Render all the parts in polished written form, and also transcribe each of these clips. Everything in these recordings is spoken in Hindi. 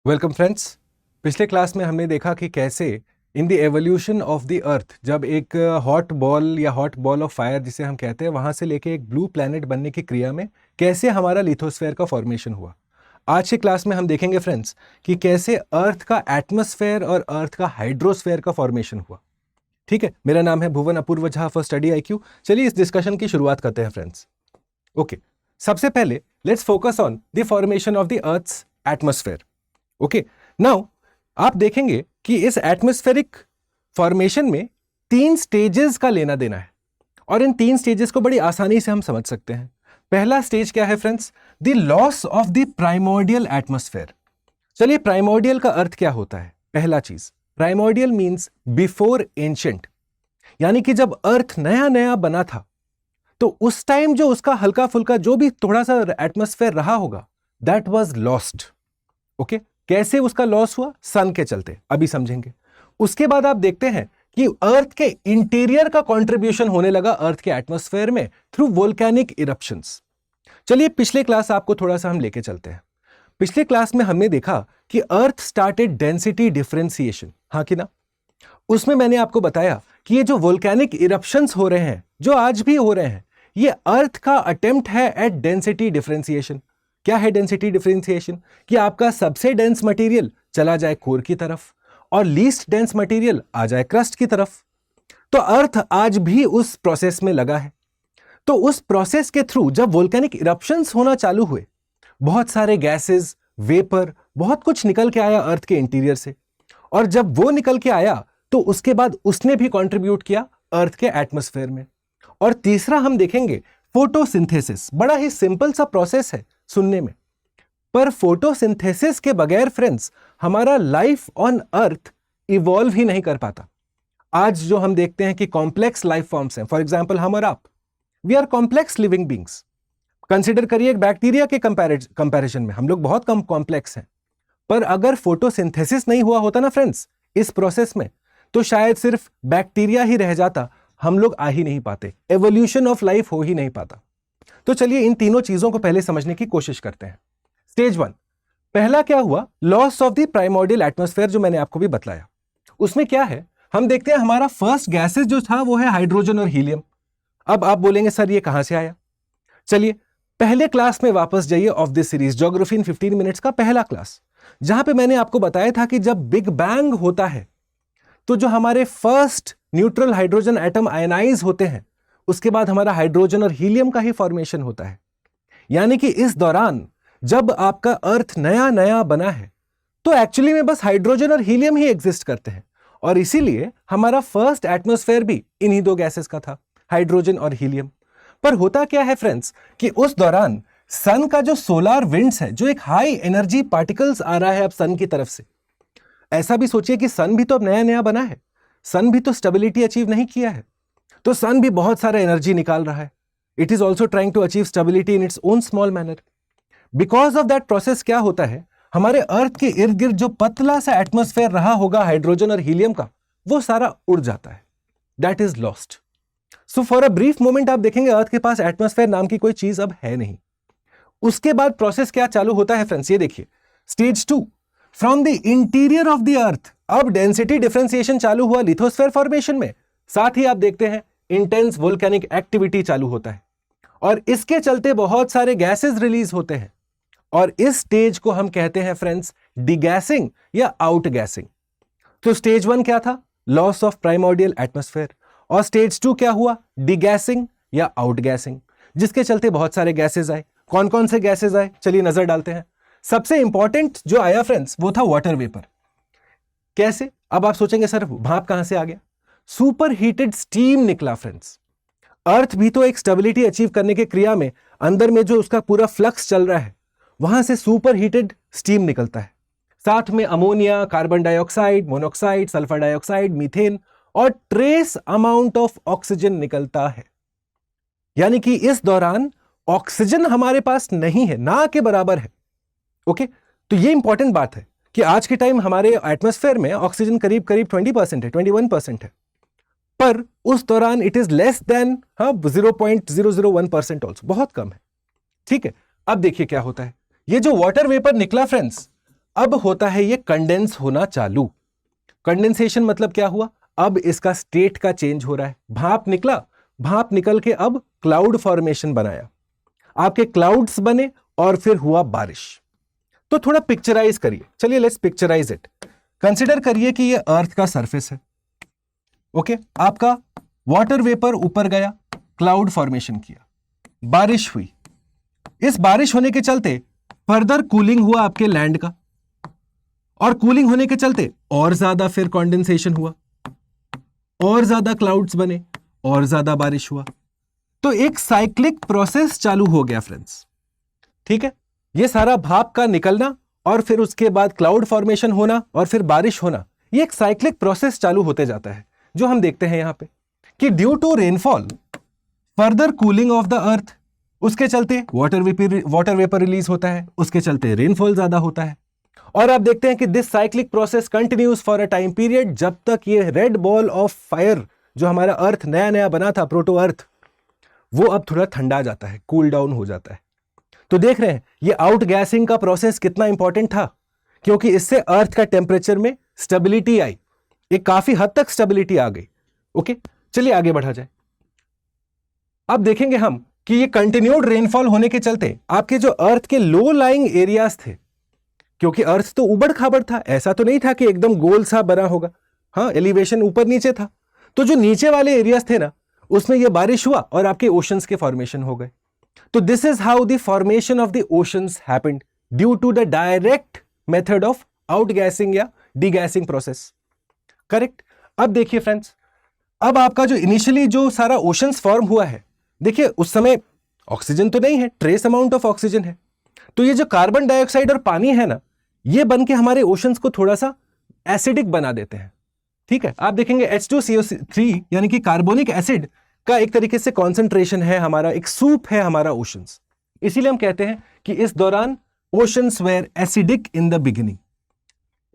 Welcome friends. पिछले क्लास में हमने देखा कि कैसे in the evolution of the अर्थ, जब एक हॉट बॉल या हॉट बॉल ऑफ फायर जिसे हम कहते हैं, वहां से लेके एक ब्लू प्लैनेट बनने की क्रिया में कैसे हमारा लिथोस्फेयर का फॉर्मेशन हुआ। आज के क्लास में हम देखेंगे फ्रेंड्स कि कैसे अर्थ का एटमॉस्फेयर और अर्थ का हाइड्रोस्फेयर का फॉर्मेशन हुआ। ठीक है, मेरा नाम है भुवन अपूर्व झा फॉर स्टडी IQ। चलिए इस डिस्कशन की शुरुआत करते हैं फ्रेंड्स। ओके, सबसे पहले let's focus on the formation of the earth's atmosphere. Okay, now आप देखेंगे कि इस एटमॉस्फेरिक फॉर्मेशन में 3 स्टेजेस का लेना देना है और इन 3 स्टेजेस को बड़ी आसानी से हम समझ सकते हैं। पहला स्टेज क्या है friends? The loss of the primordial atmosphere. चलिए, प्राइमोर्डियल का अर्थ क्या होता है? पहला चीज, प्राइमोर्डियल मींस बिफोर एंशिएंट, यानी कि जब अर्थ नया नया बना था तो उस टाइम जो उसका हल्का फुल्का जो भी थोड़ा सा एटमॉस्फेयर रहा होगा, दैट वाज लॉस्ट। ओके, कैसे उसका लॉस हुआ? सन के चलते, अभी समझेंगे। उसके बाद आप देखते हैं कि अर्थ के इंटीरियर का कंट्रीब्यूशन होने लगा अर्थ के एटमॉस्फेयर में थ्रू वोल्केनिक इरप्शंस। चलिए पिछले क्लास आपको थोड़ा सा हम लेके चलते हैं। पिछले क्लास में हमने देखा कि अर्थ स्टार्टेड डेंसिटी डिफरेंशिएशन, हाँ कि ना? उसमें मैंने आपको बताया कि ये जो वोल्केनिक इरप्शंस हो रहे हैं, जो आज भी हो रहे हैं, ये अर्थ का अटेम्प्ट है एट डेंसिटी डिफरेंशिएशन। क्या है डेंसिटी डिफरेंशिएशन? कि आपका सबसे डेंस मटेरियल चला जाए कोर की तरफ और लीस्ट डेंस मटेरियल आ जाए क्रस्ट की तरफ। तो अर्थ आज भी उस प्रोसेस में लगा है। तो उस प्रोसेस के थ्रू जब वोल्केनिक इरप्शंस होना चालू हुए, बहुत सारे गैसेस, वेपर, बहुत कुछ निकल के आया अर्थ के इंटीरियर से, और जब वो निकल के आया तो उसके बाद उसने भी कंट्रीब्यूट किया अर्थ के एटमॉस्फेयर में। और तीसरा हम देखेंगे फोटोसिंथेसिस। बड़ा ही सिंपल सा प्रोसेस है सुनने में, पर फोटोसिंथेसिस के बगैर फ्रेंड्स हमारा लाइफ ऑन अर्थ इवॉल्व ही नहीं कर पाता। आज जो हम देखते हैं कि कॉम्प्लेक्स लाइफ फॉर्म्स हैं, फॉर एग्जांपल हम और आप, we are complex living beings. Consider करिए एक बैक्टीरिया के कंपैरिजन में हम लोग बहुत कम कॉम्प्लेक्स हैं। पर अगर फोटोसिंथेसिस नहीं हुआ होता ना फ्रेंड्स इस प्रोसेस में, तो शायद सिर्फ बैक्टीरिया ही रह जाता, हम लोग आ ही नहीं पाते, एवोल्यूशन ऑफ लाइफ हो ही नहीं पाता। तो चलिए इन तीनों चीजों को पहले समझने की कोशिश करते हैं। स्टेज 1, पहला क्या हुआ? Loss of the primordial atmosphere, जो मैंने आपको भी बतलाया। उसमें क्या है, हम देखते हैं हमारा फर्स्ट गैसेस जो था वो है हाइड्रोजन और हीलियम। अब आप बोलेंगे सर ये कहां से आया? चलिए पहले क्लास में वापस जाइए of this series, geography in 15 minutes का पहला क्लास, जहां पे मैंने आपको बताया था कि जब बिग बैंग होता है तो जो हमारे first neutral hydrogen atom ionize होते हैं, उसके बाद हमारा हाइड्रोजन और हीलियम का ही फॉर्मेशन होता है। यानी कि इस दौरान जब आपका अर्थ नया नया बना है तो एक्चुअली में बस हाइड्रोजन और हीलियम ही एग्जिस्ट करते हैं, और इसीलिए हमारा फर्स्ट एटमॉस्फेयर भी इन्हीं 2 गैसेस का था, हाइड्रोजन और हीलियम। पर होता क्या है फ्रेंड्स कि उस दौरान सन का जो सोलार विंड्स है, जो एक हाई एनर्जी पार्टिकल्स आ रहा है अब सन की तरफ से। ऐसा भी सोचिए कि सन भी तो अब नया नया बना है, सन भी तो स्टेबिलिटी अचीव नहीं किया है, तो सन भी बहुत सारा एनर्जी निकाल रहा है। It is also trying to achieve stability in its own small manner. Because of that process क्या होता है, हमारे अर्थ के इर्द गिर्द जो पतला सा एटमॉस्फेयर रहा होगा हाइड्रोजन और हीलियम का, वो सारा उड़ जाता है, that is lost. So for a brief moment आप देखेंगे अर्थ के पास एटमॉस्फेयर नाम की कोई चीज अब है नहीं। उसके बाद प्रोसेस क्या चालू होता है फ्रेंड्स, ये देखिए। Stage 2, from the interior of the अर्थ अब डेंसिटी डिफरेंशिएशन चालू हुआ लिथोस्फेयर फॉर्मेशन में। साथ ही आप देखते हैं इंटेंस वोल्केनिक एक्टिविटी चालू होता है, और इसके चलते बहुत सारे गैसेस रिलीज होते हैं, और इस स्टेज को हम कहते हैं फ्रेंड्स डिगैसिंग या आउट गैसिंग। तो स्टेज 1 क्या था? Loss of primordial atmosphere. और स्टेज 2 क्या हुआ? डिगैसिंग या आउट गैसिंग, जिसके चलते बहुत सारे गैसेस आए। कौन कौन से गैसेस आए, चलिए नजर डालते हैं। सबसे इंपॉर्टेंट जो आया फ्रेंड्स वो था वाटर वेपर। कैसे? अब आप सोचेंगे सर भाप कहां से आ गया? सुपर हीटेड स्टीम निकला फ्रेंड्स। अर्थ भी तो एक स्टेबिलिटी अचीव करने के क्रिया में अंदर में जो उसका पूरा फ्लक्स चल रहा है, वहां से सुपर हीटेड स्टीम निकलता है। साथ में ammonia, carbon dioxide, monoxide, sulphur dioxide, methane और ट्रेस अमाउंट ऑफ ऑक्सीजन निकलता है। यानी कि इस दौरान ऑक्सीजन हमारे पास नहीं है, ना के बराबर है। ओके, तो ये इंपॉर्टेंट बात है कि आज के टाइम हमारे एटमॉस्फेयर में ऑक्सीजन करीब करीब 20% है, 21% है, पर उस दौरान it is less than 0.001% also, बहुत कम है। ठीक है, अब देखिए क्या होता है। ये जो वाटर वेपर निकला फ्रेंड्स, अब होता है ये कंडेंस होना चालू। कंडेंसेशन मतलब क्या हुआ, अब इसका स्टेट का चेंज हो रहा है, भाप निकला, भाप निकल के अब क्लाउड फॉर्मेशन बनाया, आपके क्लाउड्स बने और फिर हुआ बारिश। तो थोड़ा पिक्चराइज करिए, चलिए लेट्स पिक्चराइज इट। कंसिडर करिए कि ये अर्थ का सरफेस है, ओके आपका वाटर वेपर ऊपर गया, क्लाउड फॉर्मेशन किया, बारिश हुई, इस बारिश होने के चलते फर्दर कूलिंग हुआ आपके लैंड का, और कूलिंग होने के चलते और ज्यादा फिर कंडेंसेशन हुआ, और ज्यादा क्लाउड्स बने, और ज्यादा बारिश हुआ। तो एक साइक्लिक प्रोसेस चालू हो गया फ्रेंड्स, ठीक है। ये सारा भाप का निकलना और फिर उसके बाद क्लाउड फॉर्मेशन होना और फिर बारिश होना, ये एक साइक्लिक प्रोसेस चालू होते जाता है, जो हम देखते हैं यहां पे कि due to rainfall further cooling of the earth, उसके चलते वाटर वेपर रिलीज होता है, उसके चलते रेनफॉल ज्यादा होता है। और आप देखते हैं कि this cyclic process continues for a time period, जब तक ये रेड बॉल ऑफ फायर जो हमारा अर्थ नया नया बना था, प्रोटो अर्थ, वो अब थोड़ा ठंडा जाता है, कूल डाउन हो जाता है। तो देख रहे हैं ये आउट गैसिंग का प्रोसेस कितना इंपॉर्टेंट था, क्योंकि इससे अर्थ का टेम्परेचर में स्टेबिलिटी आई, एक काफी हद तक स्टेबिलिटी आ गई। ओके चलिए आगे बढ़ा जाए। अब देखेंगे हम कि ये कंटिन्यूड रेनफॉल होने के चलते आपके जो अर्थ के लो लाइंग एरियाज थे, क्योंकि अर्थ तो उबड़ खाबड़ था, ऐसा तो नहीं था कि एकदम गोल सा बना होगा, हाँ एलिवेशन ऊपर नीचे था, तो जो नीचे वाले एरियाज थे ना, उसमें ये बारिश हुआ और आपके ओशंस के फॉर्मेशन हो गए। तो this is how the formation of the oceans happened due to the direct method of outgassing या डीगैसिंग प्रोसेस, करेक्ट। अब देखिए फ्रेंड्स, अब आपका जो इनिशियली जो सारा ओशंस फॉर्म हुआ है, देखिए उस समय ऑक्सीजन तो नहीं है, ट्रेस अमाउंट ऑफ ऑक्सीजन है, तो ये जो कार्बन डाइऑक्साइड और पानी है ना, ये बन के हमारे ओशंस को थोड़ा सा एसिडिक बना देते हैं, ठीक है। आप देखेंगे H2CO3 यानी कि कार्बोनिक एसिड का एक तरीके से कॉन्सेंट्रेशन है हमारा, एक सूप है हमारा ओशंस, इसीलिए हम कहते हैं कि इस दौरान oceans were acidic in the beginning,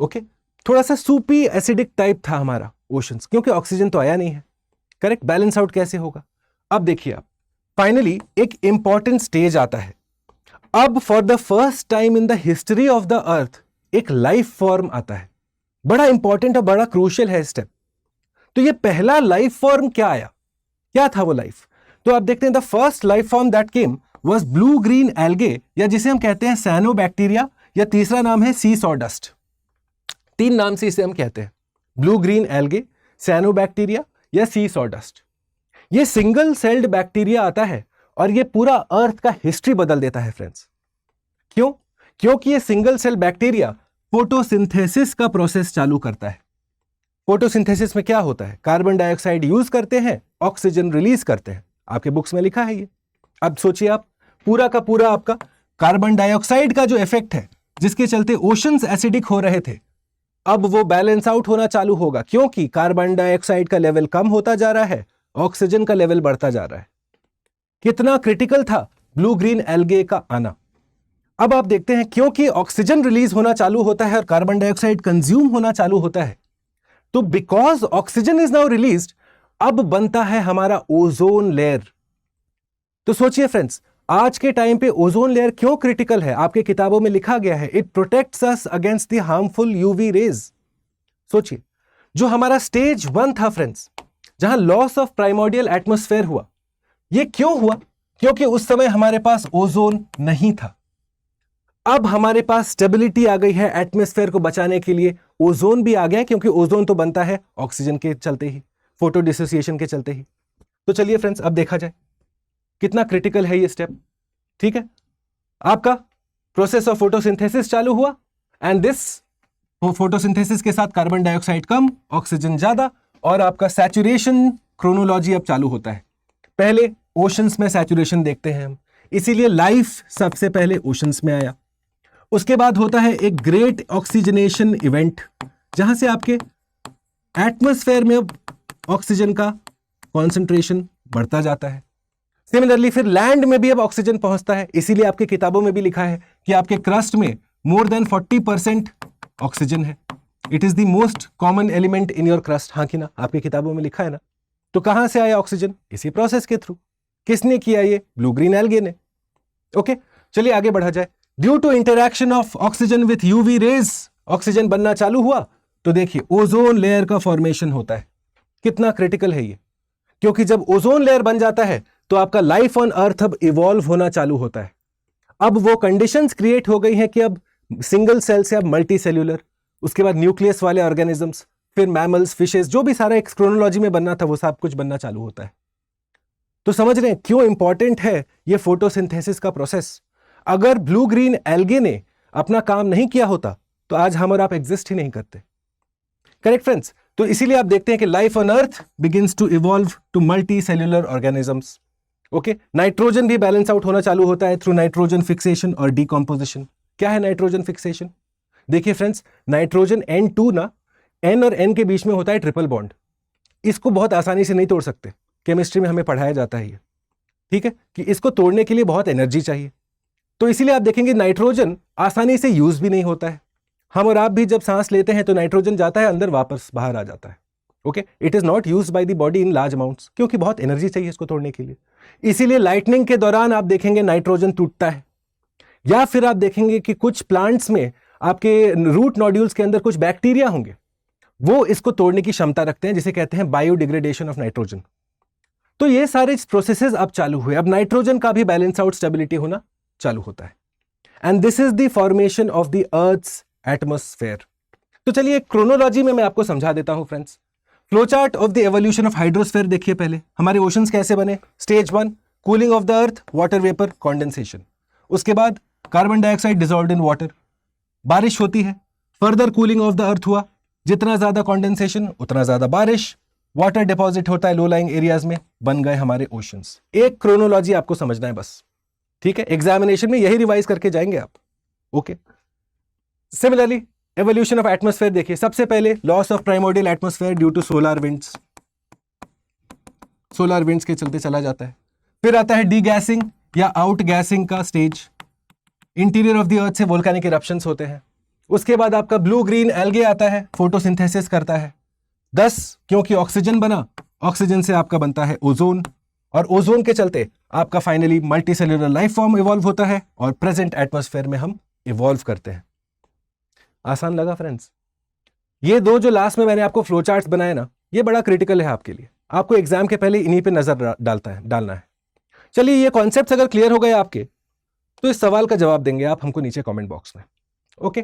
okay थोड़ा सा सूपी एसिडिक टाइप था हमारा ओशंस, क्योंकि ऑक्सीजन तो आया नहीं है, करेक्ट। बैलेंस आउट कैसे होगा, अब देखिए आप, फाइनली एक इंपॉर्टेंट स्टेज आता है। अब for the first time in the history of the अर्थ एक लाइफ फॉर्म आता है, बड़ा इंपॉर्टेंट और बड़ा क्रूशियल है स्टेप। तो ये पहला लाइफ फॉर्म क्या आया, क्या था वो लाइफ, तो आप देखते हैं the first life form that came was blue green algae, या जिसे हम कहते हैं साइनोबैक्टीरिया, या तीसरा नाम है सी सॉडस्ट। तीन नाम से इसे हम कहते हैं, ब्लू ग्रीन एल्गे, साइनोबैक्टीरिया या सी सॉडस्ट। ये सिंगल सेल्ड बैक्टीरिया आता है और ये पूरा अर्थ का हिस्ट्री बदल देता है फ्रेंड्स। क्यों, क्योंकि ये सिंगल सेल बैक्टीरिया फोटोसिंथेसिस का प्रोसेस चालू करता है। फोटोसिंथेसिस में क्या होता है, कार्बन डाइऑक्साइड यूज करते हैं, ऑक्सीजन रिलीज करते हैं, आपके बुक्स में लिखा है ये। अब सोचिए आप, पूरा का पूरा आपका कार्बन डाइऑक्साइड का जो इफेक्ट है, जिसके चलते ओशंस एसिडिक हो रहे थे, अब वो बैलेंस आउट होना चालू होगा, क्योंकि कार्बन डाइऑक्साइड का लेवल कम होता जा रहा है, ऑक्सीजन का लेवल बढ़ता जा रहा है। कितना क्रिटिकल था ब्लू ग्रीन एल्गे का आना। अब आप देखते हैं, क्योंकि ऑक्सीजन रिलीज होना चालू होता है और कार्बन डाइऑक्साइड कंज्यूम होना चालू होता है, तो because oxygen is now released, अब बनता है हमारा ओजोन लेयर। तो सोचिए फ्रेंड्स, आज के टाइम पे ओजोन लेयर क्यों क्रिटिकल है, आपके किताबों में लिखा गया है, it protects us against the harmful UV rays. सोचिए, जो हमारा स्टेज 1 था फ्रेंड्स, जहां लॉस ऑफ प्राइमोर्डियल एटमॉस्फेयर हुआ, ये क्यों हुआ, क्योंकि उस समय हमारे पास ओजोन नहीं था। अब हमारे पास स्टेबिलिटी आ गई है, एटमॉस्फेयर को बचाने के लिए ओजोन भी आ गया, क्योंकि ओजोन तो बनता है ऑक्सीजन के चलते ही, फोटो डिसोसिएशन के चलते ही। तो चलिए फ्रेंड्स, अब देखा जाए कितना क्रिटिकल है ये स्टेप, ठीक है। आपका प्रोसेस ऑफ फोटोसिंथेसिस चालू हुआ, एंड दिस फोटोसिंथेसिस के साथ कार्बन डाइऑक्साइड कम, ऑक्सीजन ज्यादा, और आपका सैचुरेशन क्रोनोलॉजी अब चालू होता है। पहले ओशंस में सैचुरेशन देखते हैं हम, इसीलिए लाइफ सबसे पहले ओशंस में आया। उसके बाद होता है एक ग्रेट ऑक्सीजनेशन इवेंट, जहां से आपके एटमॉस्फेयर में अब ऑक्सीजन का कॉन्सेंट्रेशन बढ़ता जाता है। सिमिलरली फिर लैंड में भी अब ऑक्सीजन पहुंचता है, इसीलिए आपके किताबों में भी लिखा है कि आपके क्रस्ट में मोर देन 40% ऑक्सीजन है। It is the most common element in your crust, हाँ कि ना, आपकी किताबों में लिखा है ना। तो कहां से आया ऑक्सीजन, इसी प्रोसेस के थ्रू। किसने किया ये, ब्लू ग्रीन एल्गे ने। ओके चलिए आगे बढ़ा जाए। Due to interaction of oxygen with UV rays oxygen बनना चालू हुआ, तो देखिए ओजोन लेयर का फॉर्मेशन होता है। कितना क्रिटिकल है ये, क्योंकि जब ओजोन लेयर बन जाता है तो आपका लाइफ ऑन अर्थ अब इवॉल्व होना चालू होता है। अब वो कंडीशंस क्रिएट हो गई हैं कि अब सिंगल सेल से अब मल्टी सेल्यूलर, उसके बाद न्यूक्लियस वाले ऑर्गेनिजम्स, फिर मैमल्स, फिशेस, जो भी सारा एक क्रोनोलॉजी में बनना था वो सब कुछ बनना चालू होता है। तो समझ रहे हैं क्यों इंपॉर्टेंट है ये फोटोसिंथेसिस का प्रोसेस। अगर ब्लू ग्रीन एल्गे ने अपना काम नहीं किया होता तो आज हम और आप एग्जिस्ट ही नहीं करते। Correct friends? तो इसीलिए आप देखते हैं कि life on earth begins to evolve to multicellular organisms. Okay, nitrogen भी बैलेंस आउट होना चालू होता है थ्रू नाइट्रोजन फिक्सेशन और डीकॉम्पोजिशन। क्या है नाइट्रोजन फिक्सेशन? देखिए फ्रेंड्स, नाइट्रोजन N2 ना, N और N के बीच में होता है ट्रिपल बॉन्ड। इसको बहुत आसानी से नहीं तोड़ सकते, केमिस्ट्री में हमें पढ़ाया जाता है ये, ठीक है, कि इसको तोड़ने के लिए बहुत एनर्जी चाहिए। तो इसीलिए आप देखेंगे नाइट्रोजन आसानी से यूज भी नहीं होता है। हम और आप भी जब सांस लेते हैं तो नाइट्रोजन जाता है अंदर, वापस बाहर आ जाता है। Okay, it is not used by the body in large amounts, क्योंकि बहुत एनर्जी चाहिए इसको तोड़ने के लिए। इसीलिए लाइटनिंग के दौरान आप देखेंगे नाइट्रोजन टूटता है, या फिर आप देखेंगे कि कुछ प्लांट्स में आपके रूट नोड्यूल्स के अंदर कुछ बैक्टीरिया होंगे, वो इसको तोड़ने की क्षमता रखते हैं, जिसे कहते हैं बायोडिग्रेडेशन ऑफ नाइट्रोजन। तो ये सारे प्रोसेसेस अब चालू हुए, अब नाइट्रोजन का भी बैलेंस आउट स्टेबिलिटी होना चालू होता है। And this is the formation of the earth's atmosphere. तो चलिए क्रोनोलॉजी में मैं आपको समझा देता हूं friends. Flowchart of the evolution of hydrosphere देखिए। पहले हमारे ओशंस कैसे बने? Stage 1 cooling of the earth, water vapour, condensation. उसके बाद carbon dioxide dissolved in water, बारिश होती है। Further cooling of the earth हुआ, जितना ज्यादा कॉन्डेंसेशन उतना ज्यादा बारिश, वाटर डिपॉजिट होता है लो लाइंग एरियाज में, बन गए हमारे ओशंस। एक क्रोनोलॉजी आपको समझना है बस, ठीक है? एग्जामिनेशन में यही रिवाइज करके जाएंगे आप। Okay, similarly evolution of atmosphere देखिए। सबसे पहले loss of primordial atmosphere due to solar winds, solar winds के चलते चला जाता है। फिर आता है डीगैसिंग या आउट गैसिंग का स्टेज, इंटीरियर ऑफ द अर्थ से वोल्केनिक इरप्शंस होते हैं। उसके बाद आपका ब्लू ग्रीन एल्गे आता है, फोटोसिंथेसिस करता है। 10 क्योंकि ऑक्सीजन बना, ऑक्सीजन से आपका बनता है ओजोन, और ओजोन के चलते आपका finally multi cellular life form evolve होता है, और प्रेजेंट एटमॉस्फेयर में हम इवॉल्व करते हैं। आसान लगा फ्रेंड्स? ये दो जो लास्ट में मैंने आपको फ्लो चार्ट्स बनाए ना, ये बड़ा क्रिटिकल है आपके लिए। आपको एग्जाम के पहले इन्हीं पे नजर डालना है। चलिए, ये कॉन्सेप्ट्स अगर क्लियर हो गए आपके, तो इस सवाल का जवाब देंगे आप हमको नीचे कमेंट बॉक्स में। Okay,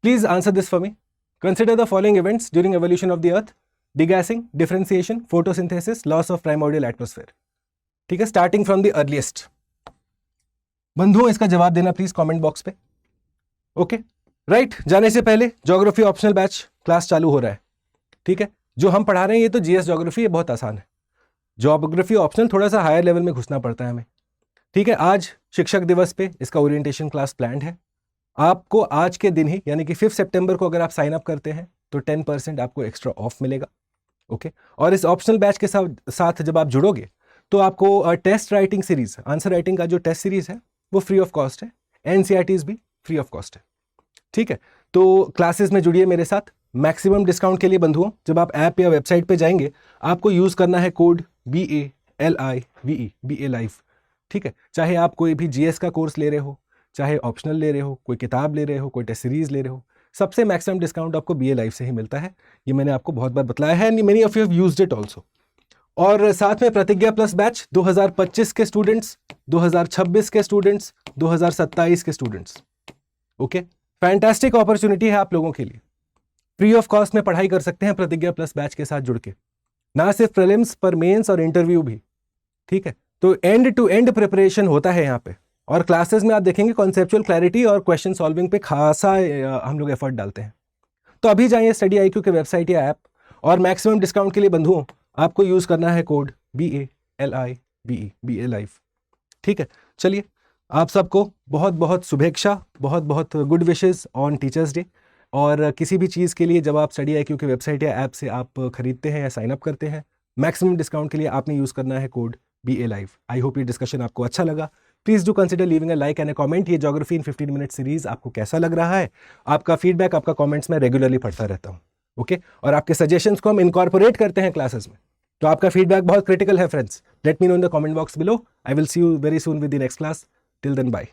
please answer this for me. Consider the following events during evolution of the earth: degassing, differentiation, photosynthesis, loss of primordial atmosphere. ठीक है, स्टार्टिंग फ्रॉम द अर्लीस्ट। बंधुओं, इसका जवाब देना प्लीज कमेंट बॉक्स पे। Okay, right. जाने से पहले ज्योग्राफी ऑप्शनल बैच क्लास चालू हो रहा है, ठीक है? जो हम पढ़ा रहे हैं ये तो जीएस ज्योग्राफी, ये बहुत आसान है। ज्योग्राफी ऑप्शनल थोड़ा सा हायर लेवल में घुसना पड़ता है हमें, ठीक है? आज शिक्षक दिवस पे इसका ओरिएंटेशन क्लास प्लान्ड है। आपको आज के दिन ही यानी कि 5 सितंबर को अगर आप साइन अप करते हैं तो 10% आपको एक्स्ट्रा ऑफ मिलेगा। ओके, और इस ऑप्शनल बैच के साथ जब आप जुड़ोगे तो आपको test writing series, answer writing का जो टेस्ट सीरीज है वो फ्री ऑफ कॉस्ट है, एनसीईआरटीज भी फ्री ऑफ कॉस्ट है, ठीक है? तो क्लासेस में जुड़िए मेरे साथ। मैक्सिमम डिस्काउंट के लिए बंधुओं, जब आप ऐप या वेबसाइट पे जाएंगे आपको यूज करना है कोड BALIVE, BA लाइफ, ठीक है? चाहे आप कोई भी जीएस का कोर्स ले रहे हो, चाहे ऑप्शनल ले रहे हो, कोई किताब ले रहे हो, कोई टेस्ट सीरीज ले रहे हो, सबसे मैक्सिमम डिस्काउंट आपको BA लाइफ से ही मिलता है। ये मैंने आपको बहुत बार बताया है, many of you have used it also. और साथ में प्रतिज्ञा प्लस बैच 2025 के स्टूडेंट्स, 2026 के स्टूडेंट्स, 2027 के स्टूडेंट्स। ओके, फैंटास्टिक अपॉर्चुनिटी है आप लोगों के लिए। फ्री ऑफ कॉस्ट में पढ़ाई कर सकते हैं प्रतिज्ञा प्लस बैच के साथ जुड़ के, ना सिर्फ प्रीलिम्स पर मेंस और इंटरव्यू भी, ठीक है? तो एंड टू एंड प्रिपरेशन होता है यहाँ पे, और क्लासेस में आप देखेंगे कॉन्सेप्चुअल क्लैरिटी और क्वेश्चन सॉल्विंग पे खासा हम लोग एफर्ट डालते हैं। तो अभी जाइए स्टडी IQ के वेबसाइट या ऐप, और मैक्सिमम डिस्काउंट के लिए बंधुओं आपको यूज करना है कोड BALIVE, BA लाइफ, ठीक है? चलिए, आप सबको बहुत बहुत शुभेच्छा, बहुत बहुत good wishes on teachers day. और किसी भी चीज़ के लिए जब आप स्टडी IQ की वेबसाइट या ऐप से आप खरीदते हैं या साइन अप करते हैं, मैक्सिमम डिस्काउंट के लिए आपने यूज़ करना है code BA live. I hope ये डिस्कशन आपको अच्छा लगा। Please do consider leaving a like and a comment. ये ज्योग्राफी इन 15 मिनट सीरीज आपको कैसा लग रहा है? आपका फीडबैक, आपका कमेंट्स मैं रेगुलरली पढ़ता रहता हूँ, ओके? और आपके सजेशंस को हम इनकॉर्पोरेट करते हैं क्लासेस में, तो आपका फीडबैक बहुत क्रिटिकल है friends. Let me know in the comment box below. I will see you very soon with the next class. Till then, bye.